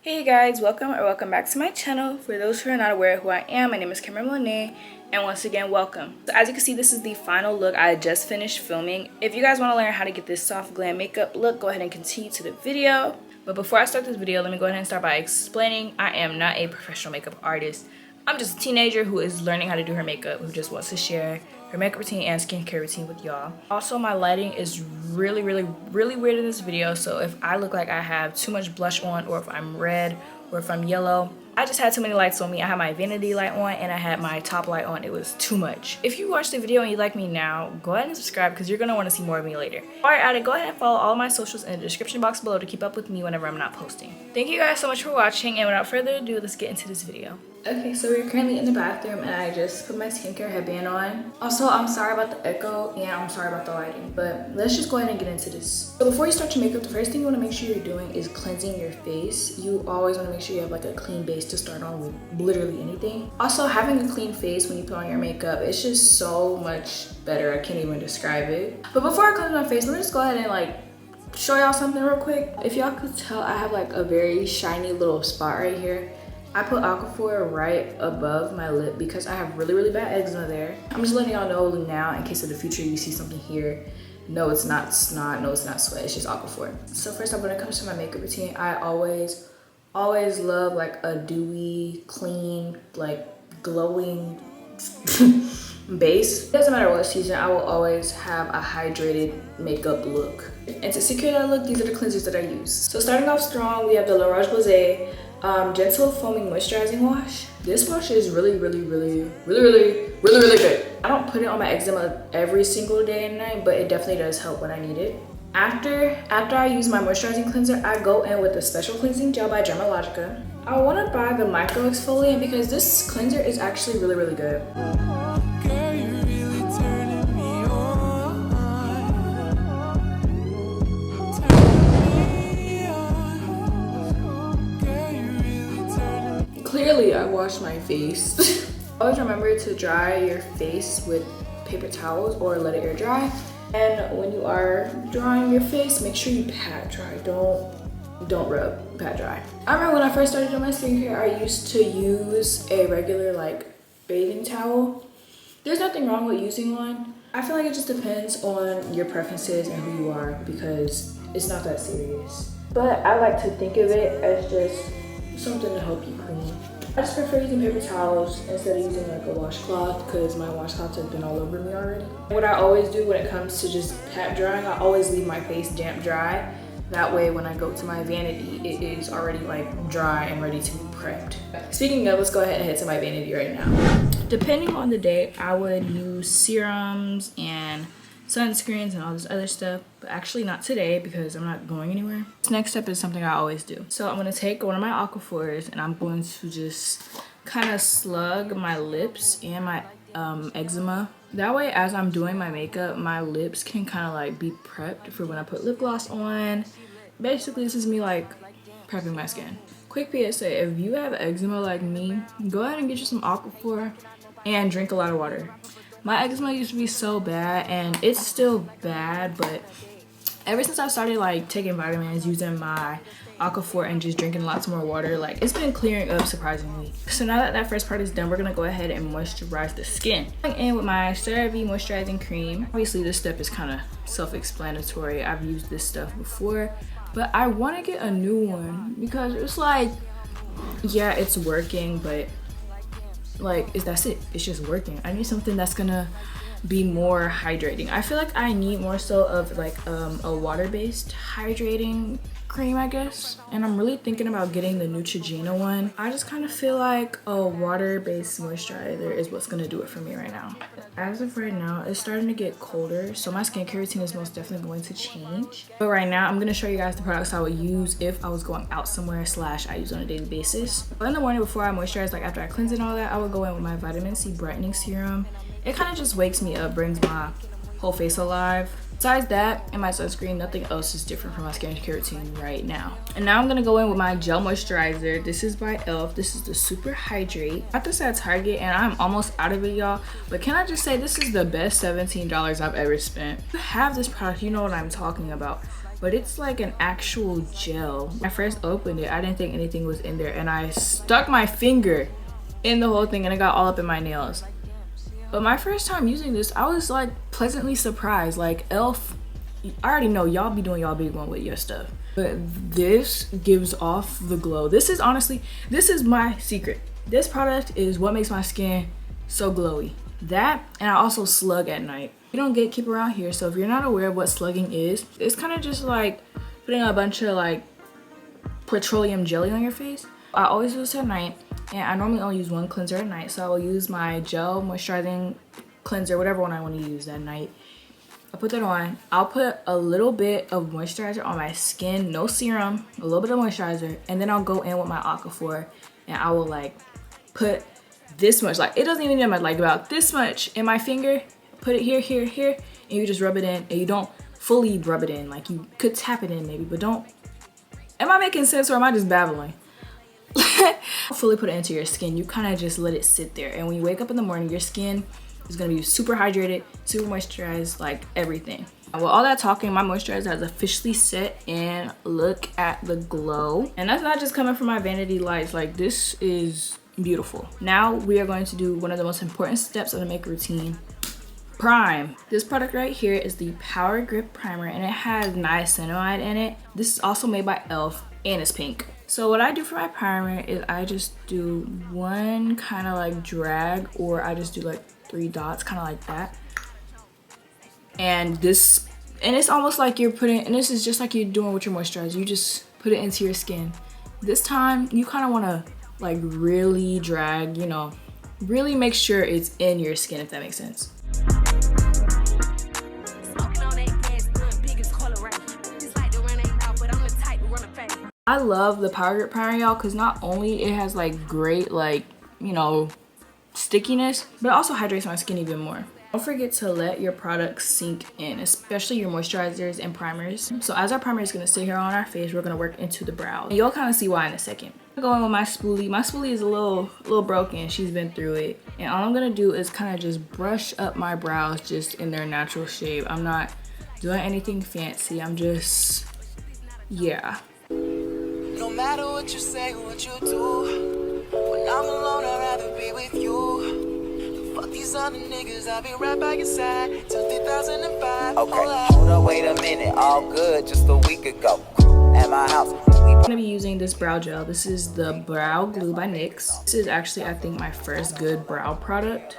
Hey guys, welcome back to my channel. For those who are not aware of who I am, my name is camrynmonét, and once again welcome. So as you can see, this is the final look I just finished filming. If you guys want to learn how to get this soft glam makeup look, go ahead and continue to the video. But before I start this video, let me go ahead and start by explaining I am not a professional makeup artist. I'm just a teenager who is learning how to do her makeup, who just wants to share her makeup routine and skincare routine with y'all. Also, my lighting is really weird in this video, so if I look like I have too much blush on, or if I'm red, or if I'm yellow, I just had too many lights on me. I had my vanity light on and I had my top light on. It was too much. If you watched the video and you like me now, go ahead and subscribe because you're gonna want to see more of me later. While you're at it, go ahead and follow all of my socials in the description box below to keep up with me whenever I'm not posting. Thank you guys so much for watching, and without further ado, let's get into this video. Okay, so we're currently in the bathroom and I just put my skincare headband on. Also, I'm sorry about the echo and I'm sorry about the lighting, but let's just go ahead and get into this. So before you start your makeup, the first thing you want to make sure you're doing is cleansing your face. You always want to make sure you have like a clean base to start on with literally anything. Also, having a clean face when you put on your makeup, it's just so much better. I can't even describe it. But before I cleanse my face, let me just go ahead and like show y'all something real quick. If y'all could tell, I have like a very shiny little spot right here. I put *𝐜𝐭 right above my lip because I have really bad eczema there. I'm just letting y'all know now in case in the future you see something here. No, it's not snot, no, it's not sweat, it's just *𝐜𝐭. So first up, when it comes to my makeup routine, I always love like a dewy, clean, like glowing base. It doesn't matter what season, I will always have a hydrated makeup look. And to secure that look, these are the cleansers that I use. So starting off strong, we have the La Roche-Posay gentle foaming moisturizing wash. This wash is really good. I don't put it on my eczema every single day and night, but it definitely does help when I need it. After I use my moisturizing cleanser, I go in with a special cleansing gel by Dermalogica. I want to buy the micro exfoliant because this cleanser is actually really good. Clearly, I washed my face. Always remember to dry your face with paper towels or let it air dry. And when you are drying your face, make sure you pat dry. Don't rub, pat dry. I remember when I first started doing my skincare, I used to use a regular like bathing towel. There's nothing wrong with using one. I feel like it just depends on your preferences and who you are because it's not that serious. But I like to think of it as just something to help you clean. I just prefer using paper towels instead of using like a washcloth because my washcloths have been all over me already. What I always do when it comes to just pat drying, I always leave my face damp dry. That way when I go to my vanity, it is already like dry and ready to be prepped. Speaking of, let's go ahead and head to my vanity right now. Depending on the day, I would use serums and sunscreens and all this other stuff, but actually not today because I'm not going anywhere. This next step is something I always do. So I'm going to take one of my aquaphors and I'm going to just kind of slug my lips and my eczema. That way, as I'm doing my makeup, my lips can kind of like be prepped for when I put lip gloss on. Basically, this is me like prepping my skin. Quick PSA, if you have eczema like me, go ahead and get you some aquaphor and drink a lot of water. My eczema used to be so bad and it's still bad, but ever since I started like taking vitamins, using my aquaphor and just drinking lots more water, like it's been clearing up surprisingly. So now that that first part is done, we're gonna go ahead and moisturize the skin. Going in with my CeraVe moisturizing cream. Obviously this step is kind of self-explanatory. I've used this stuff before, but I want to get a new one because it's like, yeah, it's working, but like that's it, it's just working. I need something that's gonna be more hydrating. I feel like I need more so of like a water-based hydrating cream, I guess, and I'm really thinking about getting the Neutrogena one. I just kind of feel like a water-based moisturizer is what's gonna do it for me right now. As of right now, it's starting to get colder, so my skincare routine is most definitely going to change. But right now, I'm gonna show you guys the products I would use if I was going out somewhere / I use on a daily basis. But in the morning before I moisturize, like after I cleanse and all that, I would go in with my vitamin C brightening serum. It kind of just wakes me up, brings my whole face alive. Besides that and my sunscreen, nothing else is different from my skincare routine right now. And now I'm gonna go in with my gel moisturizer. This is by e.l.f. This is the Super Hydrate. I got this at Target and I'm almost out of it, y'all. But can I just say this is the best $17 I've ever spent. If you have this product, you know what I'm talking about. but it's like an actual gel. When I first opened it, I didn't think anything was in there, and I stuck my finger in the whole thing and it got all up in my nails. But my first time using this, I was like pleasantly surprised. Like e.l.f., I already know y'all be doing y'all big one with your stuff, but this gives off the glow. This is honestly, this is my secret. This product is what makes my skin so glowy. That, and I also slug at night. You don't keep around here, so if you're not aware of what slugging is, it's kind of just like putting a bunch of like petroleum jelly on your face. I always do this at night, and I normally only use one cleanser at night, so I will use my gel moisturizing cleanser, whatever one I want to use that night. I put that on. I'll put a little bit of moisturizer on my skin, no serum, a little bit of moisturizer, and then I'll go in with my aquaphor, and I will like put this much, like it doesn't even need much, like about this much in my finger. Put it here, here, here, and you just rub it in, and you don't fully rub it in. Like you could tap it in maybe, but don't. Am I making sense or am I just babbling? Fully put it into your skin. You kind of just let it sit there, and when you wake up in the morning, your skin is gonna be super hydrated, super moisturized, like everything. With all that talking, my moisturizer has officially set, and look at the glow. And that's not just coming from my vanity lights. Like this is beautiful. Now we are going to do one of the most important steps of the makeup routine. Prime. This product right here is the Power Grip Primer, and it has niacinamide in it. This is also made by e.l.f. and it's pink. So what I do for my primer is I just do one kind of like drag, or I just do like 3 dots, kind of like that. And this, and it's almost like you're putting, and this is just like you're doing with your moisturizer. You just put it into your skin. This time you kind of want to like really drag, you know, really make sure it's in your skin, if that makes sense. I love the Power Grip Primer, y'all, because not only it has like great, like, you know, stickiness, but it also hydrates my skin even more. Don't forget to let your products sink in, especially your moisturizers and primers. So as our primer is going to sit here on our face, we're going to work into the brows. And you'll kind of see why in a second. I'm going with my spoolie. My spoolie is a little broken. She's been through it. And all I'm going to do is kind of just brush up my brows just in their natural shape. I'm not doing anything fancy. I'm just, yeah. No matter what you say, what you do, when I'm alone, I'd rather be with you. Fuck these other niggas, I'll be right by your side till 2005. Okay, hold up, wait a minute, all good just a week ago. At my house. I'm gonna be using this brow gel. This is the Brow Glue by NYX. This is actually, I think, my first good brow product.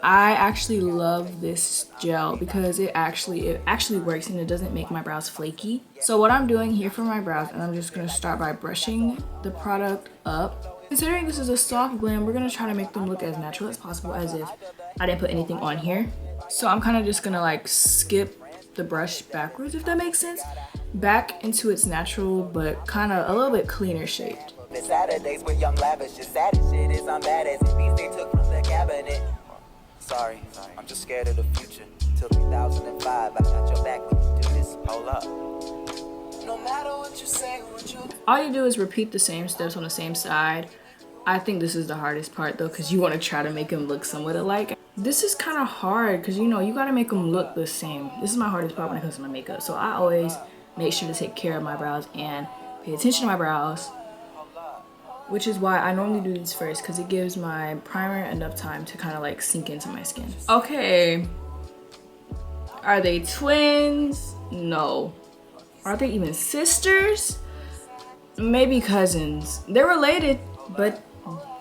I actually love this gel because it actually works and it doesn't make my brows flaky. So what I'm doing here for my brows, and I'm just gonna start by brushing the product up. Considering this is a soft glam, we're gonna try to make them look as natural as possible, as if I didn't put anything on here. So I'm kind of just gonna like skip the brush backwards, if that makes sense, back into its natural but kind of a little bit cleaner shaped. Saturdays with young lavish, just sad as shit is I'm bad as beats they took from the cabinet. Sorry, I'm just scared of the future. Till 2005, I got your back when you do this. Hold up. No matter what you say, what you do. All you do is repeat the same steps on the same side. I think this is the hardest part though, because you want to try to make them look somewhat alike. This is kind of hard because, you know, you got to make them look the same. This is my hardest part when it comes to my makeup. So I always make sure to take care of my brows and pay attention to my brows, which is why I normally do this first, because it gives my primer enough time to kind of like sink into my skin. Okay, are they twins? No. Are they even sisters? Maybe cousins. They're related, but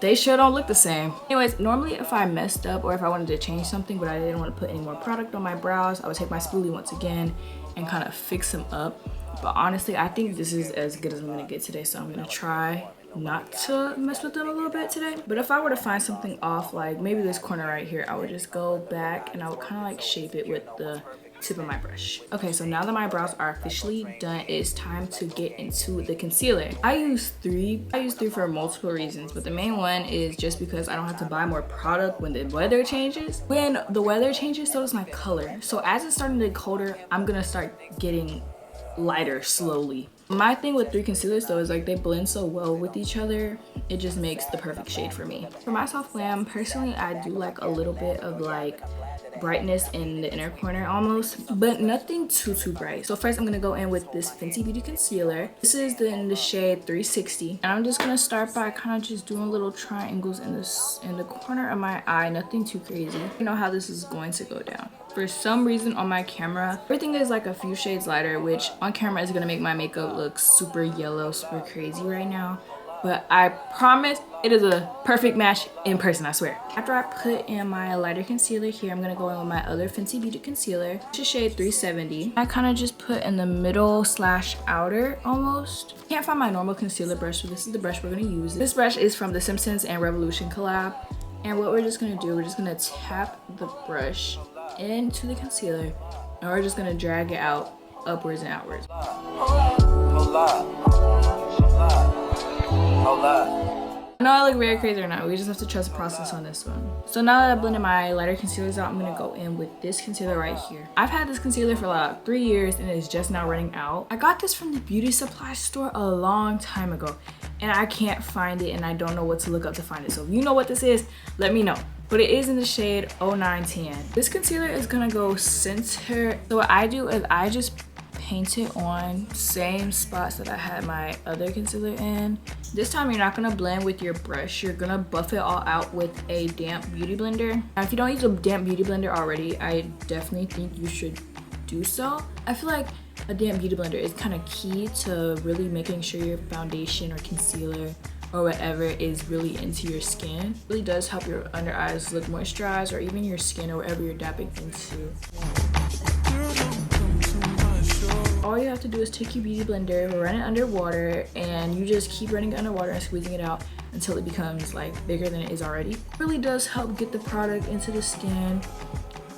they sure don't look the same. Anyways, normally if I messed up or if I wanted to change something but I didn't want to put any more product on my brows, I would take my spoolie once again and kind of fix them up. But honestly, I think this is as good as I'm gonna get today, so I'm gonna try not to mess with them a little bit today. But if I were to find something off, like maybe this corner right here, I would just go back and I would kind of like shape it with the tip of my brush. Okay, so now that my brows are officially done, it's time to get into the concealer. I use three for multiple reasons, but the main one is just because I don't have to buy more product when the weather changes. When the weather changes, so does my color. So as it's starting to get colder, I'm gonna start getting lighter slowly. My thing with 3 concealers though is like they blend so well with each other, it just makes the perfect shade for me. For my soft glam, personally I do like a little bit of like brightness in the inner corner almost, but nothing too bright. So first I'm gonna go in with this Fenty Beauty concealer. This is in the shade 360, and I'm just gonna start by kind of just doing little triangles in the corner of my eye. Nothing too crazy. You know how this is going to go down. For some reason on my camera, everything is like a few shades lighter, which on camera is gonna make my makeup look super yellow, super crazy right now. But I promise it is a perfect match in person, I swear. After I put in my lighter concealer here, I'm gonna go in with my other Fenty Beauty concealer. This is shade 370. I kind of just put in the middle slash outer almost. Can't find my normal concealer brush, so this is the brush we're gonna use. This brush is from the Simpsons and Revolution collab. And what we're just gonna do, we're just gonna tap the brush into the concealer, and we're just gonna drag it out upwards and outwards. I know I look very crazy right now. We just have to trust the process on this one. So now that I blended my lighter concealers out, I'm gonna go in with this concealer right here. I've had this concealer for like 3 years and it's just now running out. I got this from the beauty supply store a long time ago and I can't find it and I don't know what to look up to find it. So if you know what this is, let me know. But it is in the shade 0910. This concealer is gonna go center. So what I do is I just paint it on same spots that I had my other concealer in. This time you're not gonna blend with your brush. You're gonna buff it all out with a damp beauty blender. Now if you don't use a damp beauty blender already, I definitely think you should do so. I feel like a damp beauty blender is kind of key to really making sure your foundation or concealer or whatever is really into your skin. It really does help your under eyes look moisturized, or even your skin or whatever you're dabbing into. All you have to do is take your beauty blender, run it under water, and you just keep running it under water and squeezing it out until it becomes like bigger than it is already. It really does help get the product into the skin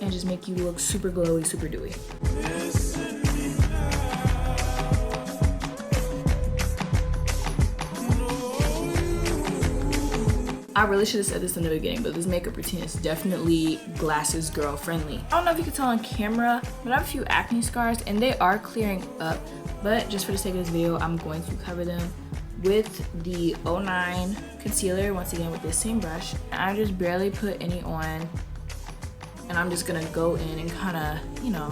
and just make you look super glowy, super dewy. I really should have said this in the beginning, but this makeup routine is definitely glasses girl friendly. I don't know if you can tell on camera, but I have a few acne scars and they are clearing up. But just for the sake of this video, I'm going to cover them with the 09 concealer, once again with this same brush. And I just barely put any on, and I'm just gonna go in and kind of, you know,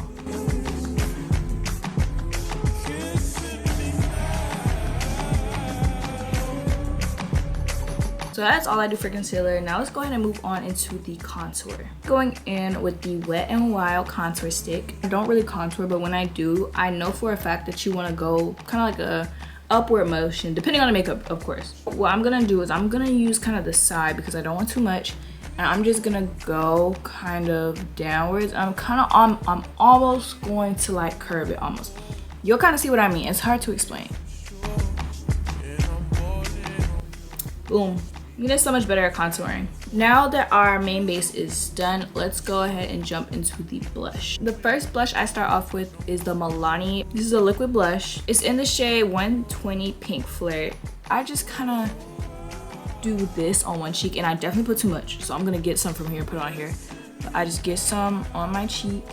so that's all I do for concealer. Now let's go ahead and move on into the contour. Going in with the Wet n Wild contour stick. I don't really contour, but when I do, I know for a fact that you want to go kind of like a upward motion, depending on the makeup, of course. What I'm gonna do is I'm gonna use kind of the side because I don't want too much, and I'm just gonna go kind of downwards. I'm almost going to like curve it almost. You'll kind of see what I mean. It's hard to explain. Boom. You get so much better at contouring. Now that our main base is done, let's go ahead and jump into the blush. The first blush I start off with is the Milani. This is a liquid blush. It's in the shade 120 Pink Flirt. I just kind of do this on one cheek, and I definitely put too much, so I'm gonna get some from here and put it on here. But I just get some on my cheek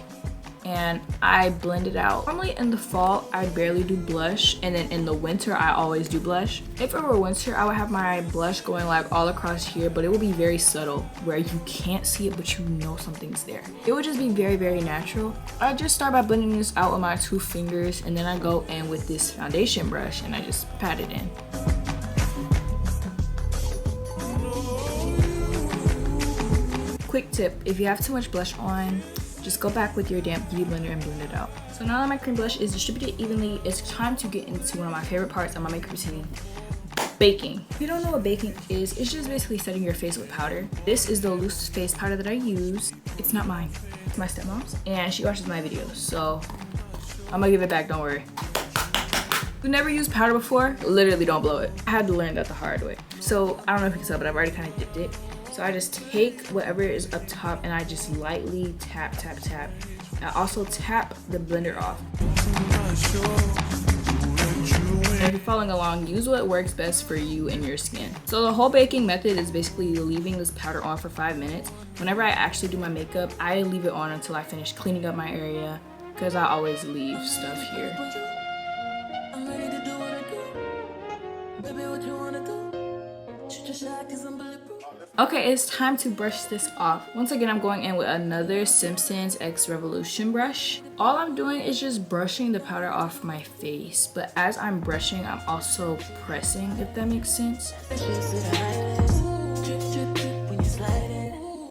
and I blend it out. Normally in the fall, I barely do blush, and then in the winter, I always do blush. If it were winter, I would have my blush going like all across here, but it would be very subtle where you can't see it, but you know something's there. It would just be very, very natural. I just start by blending this out with my 2 fingers, and then I go in with this foundation brush and I just pat it in. Quick tip, if you have too much blush on, just go back with your damp beauty blender and blend it out. So now that my cream blush is distributed evenly, it's time to get into one of my favorite parts of my makeup routine, baking. If you don't know what baking is, it's just basically setting your face with powder. This is the loose face powder that I use. It's not mine, it's my stepmom's, and she watches my videos, so I'm gonna give it back, don't worry. If you've never used powder before, literally don't blow it. I had to learn that the hard way. So I don't know if you can tell, but I've already kind of dipped it. So I just take whatever is up top and I just lightly tap, tap, tap. I also tap the blender off. And if you're following along, use what works best for you and your skin. So the whole baking method is basically leaving this powder on for 5 minutes. Whenever I actually do my makeup, I leave it on until I finish cleaning up my area, because I always leave stuff here. Okay, it's time to brush this off. Once again, I'm going in with another Simpsons X Revolution brush. All I'm doing is just brushing the powder off my face, but as I'm brushing, I'm also pressing, if that makes sense.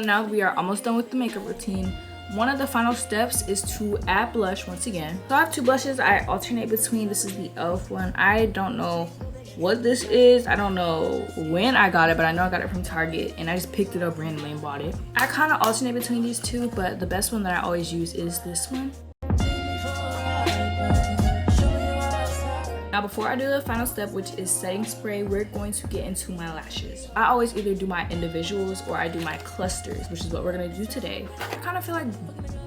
Now we are almost done with the makeup routine. One of the final steps is to add blush once again. So I have two blushes I alternate between. This is the e.l.f. one. I don't know what this is. I don't know when I got it, but I know I got it from Target and I just picked it up randomly and bought it. I kind of alternate between these two, but the best one that I always use is this one. Now before I do the final step, which is setting spray, we're going to get into my lashes. I always either do my individuals or I do my clusters, which is what we're gonna do today. I kind of feel like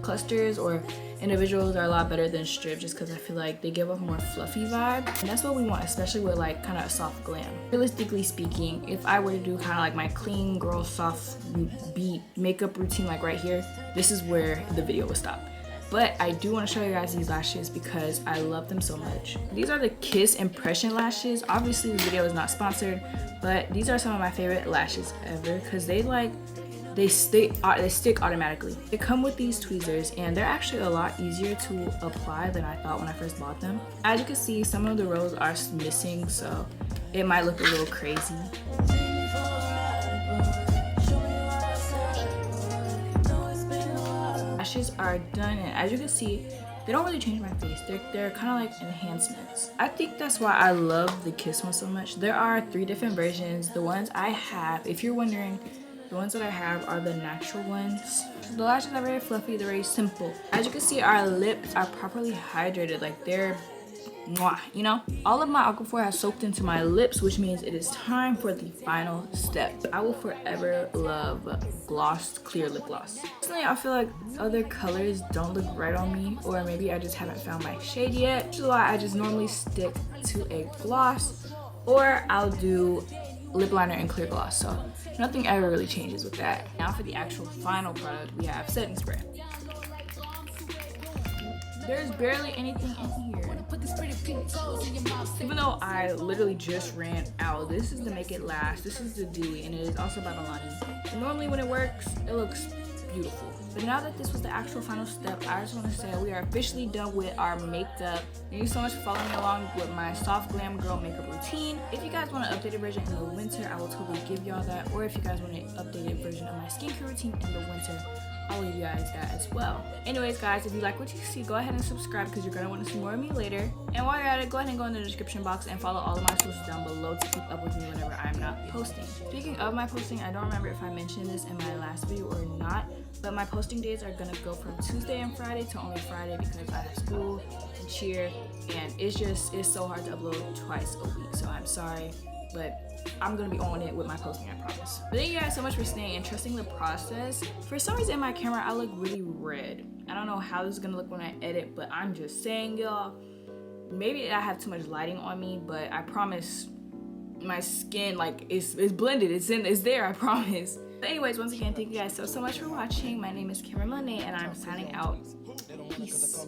clusters or individuals are a lot better than strips just because I feel like they give off a more fluffy vibe. And that's what we want, especially with like kind of a soft glam. Realistically speaking, if I were to do kind of like my clean girl soft beat makeup routine like right here, this is where the video would stop. But I do want to show you guys these lashes because I love them so much. These are the Kiss Impression lashes. Obviously the video is not sponsored, but these are some of my favorite lashes ever because they stick automatically. They come with these tweezers and they're actually a lot easier to apply than I thought when I first bought them. As you can see, some of the rows are missing, so it might look a little crazy. Lashes are done, and as you can see, they don't really change my face. They're kind of like enhancements. I think that's why I love the Kiss one so much. There are 3 different versions. The ones I have, if you're wondering, the ones that I have are the natural ones. The lashes are very fluffy, they're very simple. As you can see, our lips are properly hydrated, like they're mwah, you know? All of my aquaphor has soaked into my lips, which means it is time for the final step. I will forever love glossed clear lip gloss. Personally, I feel like other colors don't look right on me, or maybe I just haven't found my shade yet, which is why I just normally stick to a gloss, or I'll do lip liner and clear gloss, so nothing ever really changes with that. Now for the actual final product, we have setting spray. There's barely anything in here. Even though I literally just ran out, this is the Make It Last. This is the Dewy, and it is also by Milani. Normally when it works, it looks beautiful. But now that this was the actual final step, I just want to say we are officially done with our makeup. Thank you so much for following me along with my soft glam girl makeup routine. If you guys want an updated version in the winter, I will totally give y'all that. Or if you guys want an updated version of my skincare routine in the winter, I'll leave you guys that as well. Anyways guys, if you like what you see, go ahead and subscribe because you're going to want to see more of me later. And while you're at it, go ahead and go in the description box and follow all of my socials down below to keep up with me whenever I'm not posting. Speaking of my posting, I don't remember if I mentioned this in my last video or not, but my posting days are going to go from Tuesday and Friday to only Friday because I have school and cheer, and it's so hard to upload twice a week, so I'm sorry, but I'm gonna be on it with my posting, I promise. But thank you guys so much for staying and trusting the process. For some reason in my camera, I look really red. I don't know how this is gonna look when I edit, but I'm just saying, y'all. Maybe I have too much lighting on me, but I promise my skin, like, it's blended. It's there, I promise. But anyways, once again, thank you guys so much for watching. My name is camrynmonet, and I'm signing out. Peace.